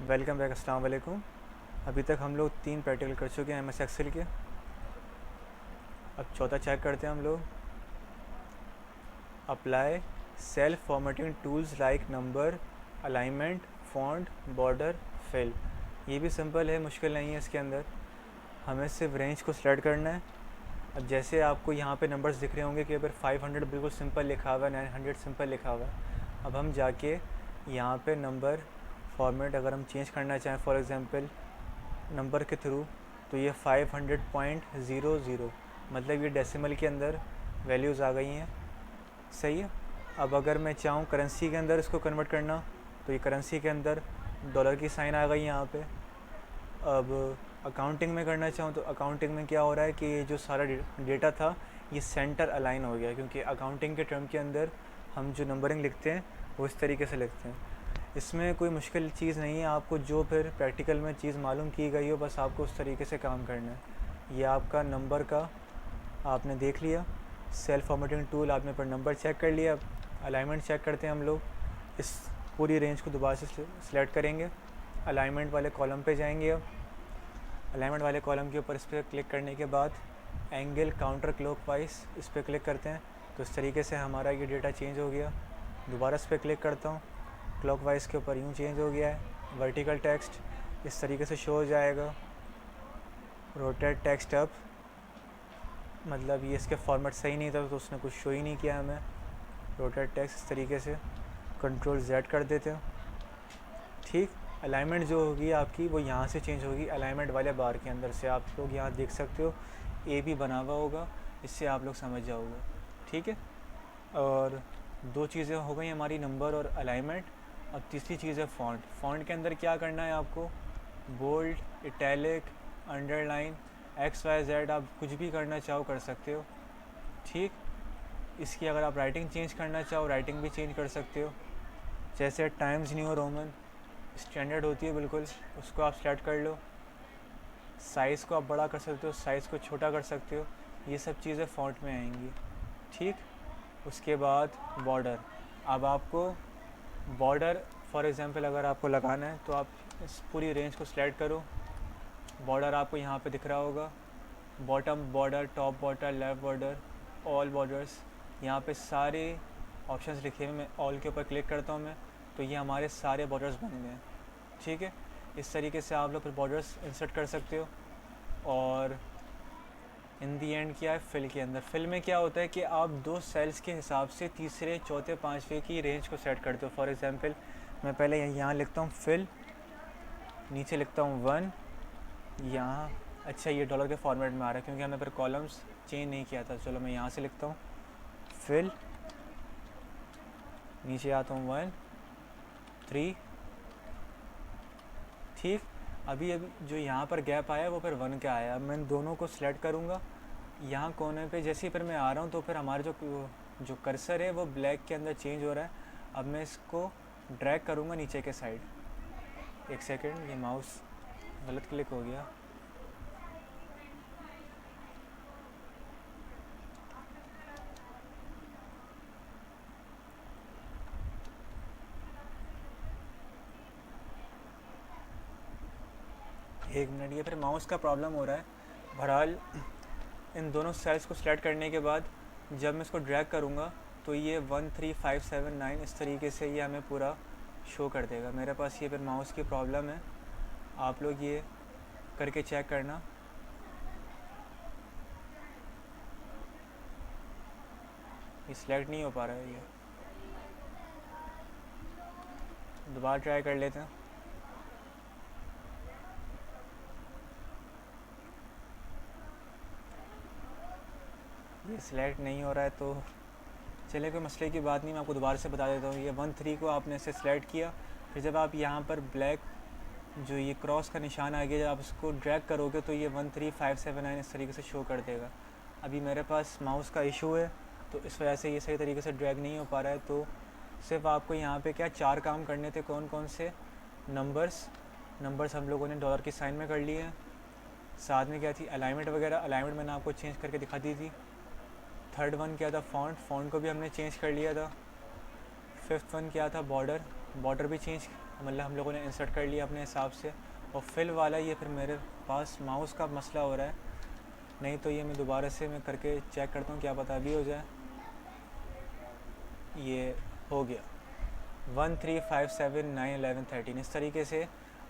Welcome back. अस्सलाम वालेकुम। अभी तक हम लोग 3 प्रैक्टिकल कर चुके हैं MS एक्सेल के। अब चौथा चेक करते हैं हम लोग। Apply self formatting tools like number, alignment, font, border, fill. ये भी सिंपल है, मुश्किल नहीं है इसके अंदर। हमें सिर्फ रेंज को सिलेक्ट करना है। अब जैसे आपको यहाँ पे नंबर्स दिख रहे होंगे कि अगर 500 बिल्कुल सिंपल लिखा हुआ है, 900 सिंपल लिखा हुआ है। अब हम जाके यहाँ पे नंबर फॉर्मेट अगर हम चेंज करना चाहें, फॉर एग्ज़ाम्पल नंबर के थ्रू, तो ये 500.00, मतलब ये डेसिमल के अंदर वैल्यूज़ आ गई हैं। सही है। अब अगर मैं चाहूँ करेंसी के अंदर इसको कन्वर्ट करना, तो ये करेंसी के अंदर डॉलर की साइन आ गई यहाँ पे। अब अकाउंटिंग में करना चाहूँ तो अकाउंटिंग में क्या हो रहा है कि ये जो सारा डेटा था ये सेंटर अलाइन हो गया, क्योंकि अकाउंटिंग के टर्म के अंदर हम जो नंबरिंग लिखते हैं वो इस तरीके से लिखते हैं। इसमें कोई मुश्किल चीज़ नहीं है, आपको जो फिर प्रैक्टिकल में चीज़ मालूम की गई हो बस आपको उस तरीके से काम करना है। ये आपका नंबर का आपने देख लिया, सेल्फ फॉर्मेटिंग टूल आपने पर नंबर चेक कर लिया। अब अलाइनमेंट चेक करते हैं हम लोग। इस पूरी रेंज को दोबारा से सिलेक्ट करेंगे, अलाइनमेंट वाले कॉलम पे जाएंगे। अब अलाइनमेंट वाले कॉलम के ऊपर इस पर क्लिक करने के बाद एंगल काउंटर क्लॉकवाइज इस पर क्लिक करते हैं, तो इस तरीके से हमारा ये डेटा चेंज हो गया। दोबारा इस पर क्लिक करता हूँ, क्लॉकवाइज के ऊपर यूँ चेंज हो गया है। वर्टिकल टेक्स्ट इस तरीके से शो हो जाएगा। रोटेट टेक्स्ट अप, मतलब ये इसके फॉर्मेट सही नहीं था तो उसने कुछ शो ही नहीं किया हमें। रोटेट टेक्स्ट इस तरीके से कंट्रोल Z कर देते हैं। ठीक। अलाइनमेंट जो होगी आपकी वो यहाँ से चेंज होगी, अलाइनमेंट वाले बार के अंदर से। आप लोग यहाँ देख सकते हो A भी बना हुआ होगा, इससे आप लोग समझ जाओगे। ठीक है। और दो चीज़ें हो गई हमारी, नंबर और अलाइनमेंट। अब तीसरी चीज़ है फ़ॉन्ट। फ़ॉन्ट के अंदर क्या करना है आपको, बोल्ड, इटैलिक, अंडरलाइन, XYZ, आप कुछ भी करना चाहो कर सकते हो। ठीक। इसकी अगर आप राइटिंग चेंज करना चाहो राइटिंग भी चेंज कर सकते हो। जैसे टाइम्स न्यू रोमन स्टैंडर्ड होती है बिल्कुल, उसको आप सेलेक्ट कर लो। साइज़ को आप बड़ा कर सकते हो, साइज़ को छोटा कर सकते हो। ये सब चीज़ें फ़ॉन्ट में आएंगी। ठीक। उसके बाद बॉर्डर। अब आपको बॉर्डर फॉर एग्ज़ाम्पल अगर आपको लगाना है तो आप इस पूरी रेंज को सिलेक्ट करो। बॉर्डर आपको यहाँ पे दिख रहा होगा, bottom border, top border, left border, all borders. यहाँ पे सारे ऑप्शंस लिखे हुए, मैं ऑल के ऊपर क्लिक करता हूँ मैं, तो ये हमारे सारे बॉर्डर्स बन गए। ठीक है। इस तरीके से आप लोग फिर बॉर्डर्स इंसर्ट कर सकते हो। और इन दी एंड क्या है, फिल के अंदर, फिल में क्या होता है कि आप दो सेल्स के हिसाब से तीसरे चौथे पाँचवें की रेंज को सेट करते हो। फॉर एग्जांपल मैं पहले यहाँ लिखता हूँ फिल, नीचे लिखता हूँ 1 यहाँ। अच्छा, ये डॉलर के फॉर्मेट में आ रहा है क्योंकि हमने फिर कॉलम्स चेंज नहीं किया था। चलो मैं यहाँ से लिखता हूँ फिल, नीचे आता हूँ 1 3। ठीक। अभी जो यहाँ पर गैप आया वो फिर 1 का आया। अब मैं दोनों को सिलेक्ट करूँगा, यहाँ कोने पे जैसे ही फिर मैं आ रहा हूँ तो फिर हमारे जो कर्सर है वो ब्लैक के अंदर चेंज हो रहा है। अब मैं इसको ड्रैग करूँगा नीचे के साइड। एक सेकंड, ये माउस गलत क्लिक हो गया। एक मिनट, ये फिर माउस का प्रॉब्लम हो रहा है। बहरहाल इन दोनों सेल्स को सिलेक्ट करने के बाद जब मैं इसको ड्रैग करूँगा तो ये 1 3 5 7 9 इस तरीके से ये हमें पूरा शो कर देगा। मेरे पास ये फिर माउस की प्रॉब्लम है, आप लोग ये करके चेक करना। ये सिलेक्ट नहीं हो पा रहा है, ये दोबारा ट्राई कर लेते हैं। ये सिलेक्ट नहीं हो रहा है तो चलिए कोई मसले की बात नहीं, मैं आपको दोबारा से बता देता हूँ। ये 1 3 को आपने इसे सिलेक्ट किया, फिर जब आप यहाँ पर ब्लैक जो ये क्रॉस का निशान आ गया, जब आप इसको ड्रैग करोगे तो ये 1 3 5 7 9 इस तरीके से शो कर देगा। अभी मेरे पास माउस का इशू है तो इस वजह से ये सही तरीके से ड्रैग नहीं हो पा रहा है। तो सिर्फ आपको यहाँ पे क्या 4 काम करने थे। कौन कौन से? नंबर्स हम लोगों ने डॉलर की साइन में कर लिए हैं। साथ में क्या थी, अलाइनमेंट वगैरह, अलाइनमेंट मैंने आपको चेंज करके दिखा दी थी। थर्ड वन क्या था, फ़ॉन्ट को भी हमने चेंज कर लिया था। फिफ्थ वन क्या था, बॉर्डर भी चेंज मतलब हम लोगों ने इंसर्ट कर लिया अपने हिसाब से। और फिल वाला ये फिर मेरे पास माउस का मसला हो रहा है, नहीं तो ये मैं दोबारा से मैं करके चेक करता हूँ, क्या पता भी हो जाए। ये हो गया 1 3 5 7 9 11 13। इस तरीके से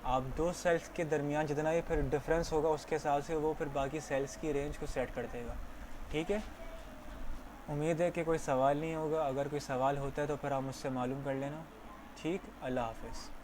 आप दो सेल्स के दरमियान जितना भी फिर डिफरेंस होगा उसके हिसाब से वो फिर बाकी सेल्स की रेंज को सेट कर देगा। ठीक है, उम्मीद है कि कोई सवाल नहीं होगा। अगर कोई सवाल होता है तो फिर आप मुझसे मालूम कर लेना। ठीक, अल्लाह हाफ़िज़।